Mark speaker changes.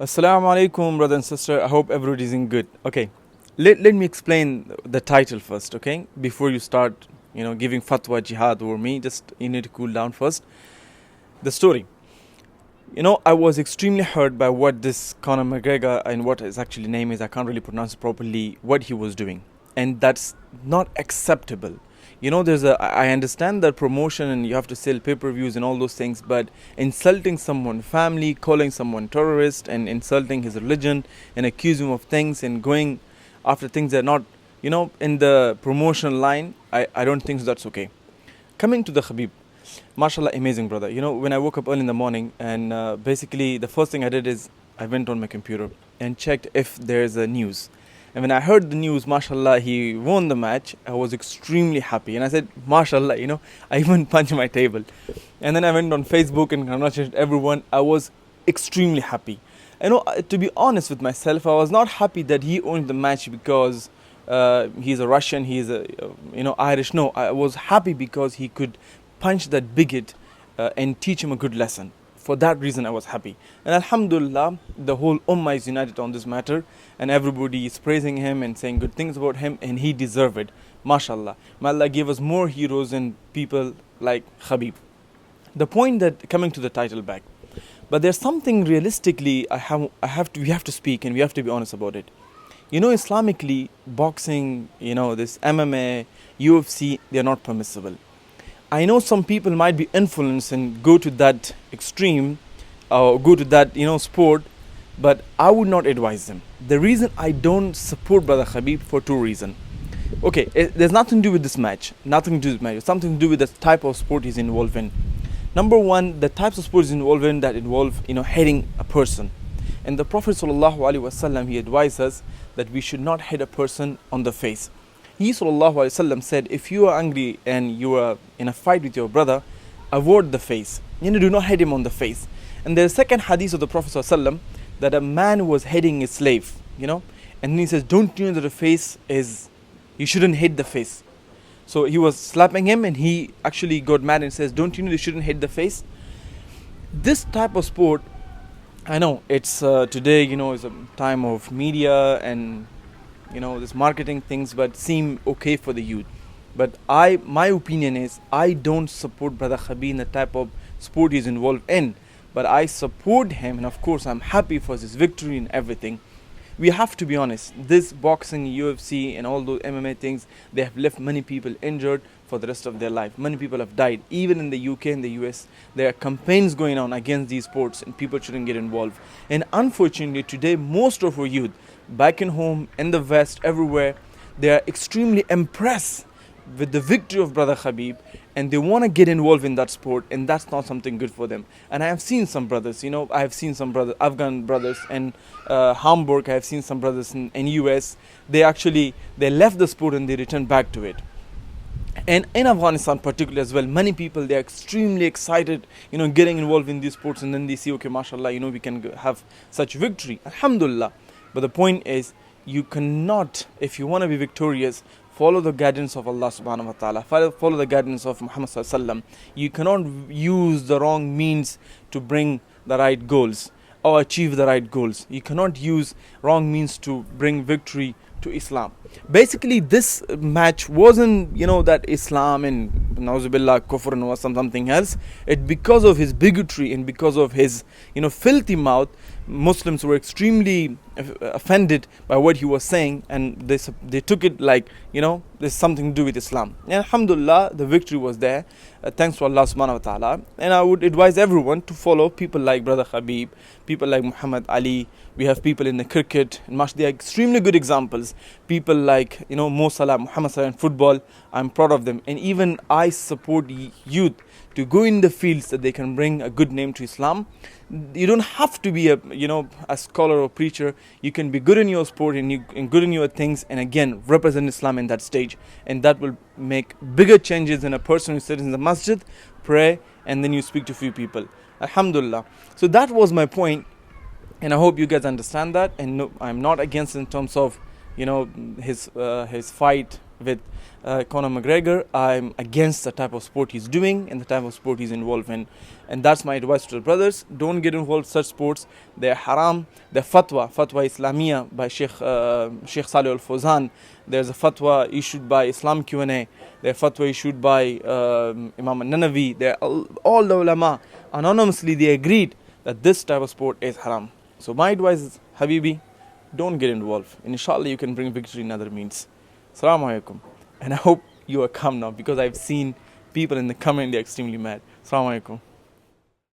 Speaker 1: Assalamu alaikum, brother and sister. I hope everybody is in good. Okay, let me explain the title first, okay? Before you start, giving fatwa jihad over me, just you need to cool down first. The story. I was extremely hurt by what this Conor McGregor and what his actually name is, I can't really pronounce it properly, what he was doing. And that's not acceptable. I understand that promotion and you have to sell pay-per-views and all those things, but insulting someone's family, calling someone terrorist and insulting his religion and accusing him of things and going after things that are not, in the promotion line, I don't think that's okay. Coming to the Khabib. MashaAllah, amazing brother. When I woke up early in the morning and basically the first thing I did is I went on my computer and checked if there's a news. And when I heard the news, MashaAllah, he won the match, I was extremely happy. And I said, MashaAllah, I even punched my table. And then I went on Facebook and congratulated everyone. I was extremely happy. To be honest with myself, I was not happy that he won the match because he's a Russian, he's Irish. No, I was happy because he could punch that bigot and teach him a good lesson. For that reason I was happy. And alhamdulillah, the whole ummah is united on this matter and everybody is praising him and saying good things about him, and he deserved it. MashaAllah. May Allah give us more heroes and people like Khabib. The point that, coming to the title back, but there's something realistically we have to speak and we have to be honest about it. Islamically, boxing, this MMA, UFC, they're not permissible. I know some people might be influenced and go to that extreme or go to that sport, but I would not advise them. The reason I don't support brother Khabib, for two reasons. Okay, there's nothing to do with this match. Nothing to do with this match. It's something to do with the type of sport he's involved in. Number one, the types of sports he's involved in that involve hitting a person. And the Prophet ﷺ, he advised us that we should not hit a person on the face. He ﷺ said, if you are angry and you are in a fight with your brother, avoid the face. Do not hit him on the face. And there's a second hadith of the Prophet ﷺ that a man was hitting a slave, and then he says, don't you know that the face is, you shouldn't hit the face. So he was slapping him and he actually got mad and says, don't you know you shouldn't hit the face? This type of sport, I know it's today, is a time of media and this marketing things, but seem okay for the youth. But my opinion is I don't support brother Khabib in the type of sport he's involved in, but I support him, and of course I'm happy for his victory and everything. We have to be honest, this boxing, UFC and all those MMA things, they have left many people injured for the rest of their life. Many people have died. Even in the UK and the US, there are campaigns going on against these sports and people shouldn't get involved. And unfortunately today, most of our youth, back in home, in the West, everywhere, they are extremely impressed with the victory of brother Khabib and they want to get involved in that sport, and that's not something good for them. And I have seen some brothers, I have seen some brothers, Afghan brothers in Hamburg, I have seen some brothers in US, they left the sport and they returned back to it. And in Afghanistan particularly as well, many people, they are extremely excited, getting involved in these sports, and then they see, okay, mashallah, we can have such victory, alhamdulillah. But the point is, you cannot, if you want to be victorious, follow the guidance of Allah subhanahu wa ta'ala, follow the guidance of Muhammad sallallahu alaihi wasallam. You cannot use the wrong means to bring the right goals or achieve the right goals. You cannot use wrong means to bring victory to Islam. Basically, this match wasn't, that Islam and Nauzubillah, Kufr and something else. It because of his bigotry and because of his, filthy mouth, Muslims were extremely offended by what he was saying, and they took it like, there's something to do with Islam. And alhamdulillah, the victory was there. Thanks to Allah subhanahu wa ta'ala. And I would advise everyone to follow people like brother Khabib, people like Muhammad Ali. We have people in the cricket, and they are extremely good examples. People like, Mo Salah, Muhammad Salah in football. I'm proud of them. And even I support youth to go in the fields that they can bring a good name to Islam. You don't have to be a scholar or preacher. You can be good in your sport and good in your things, and again represent Islam in that stage, and that will make bigger changes than a person who sits in the masjid, pray, and then you speak to few people. Alhamdulillah. So that was my point, and I hope you guys understand that. And no, I'm not against in terms of his fight with Conor McGregor. I'm against the type of sport he's doing and the type of sport he's involved in. And that's my advice to the brothers. Don't get involved in such sports. They're haram. They're fatwa Islamia by Sheikh Salih Al-Fawzan. There's a fatwa issued by Islam Q&A. There's a fatwa issued by Imam Al-Nanavi. They're all the ulama, anonymously, they agreed that this type of sport is haram. So my advice is, Habibi, don't get involved. Inshallah, you can bring victory in other means. Assalamu alaikum. And I hope you are calm now, because I've seen people in the comment, they're extremely mad. Assalamu alaikum.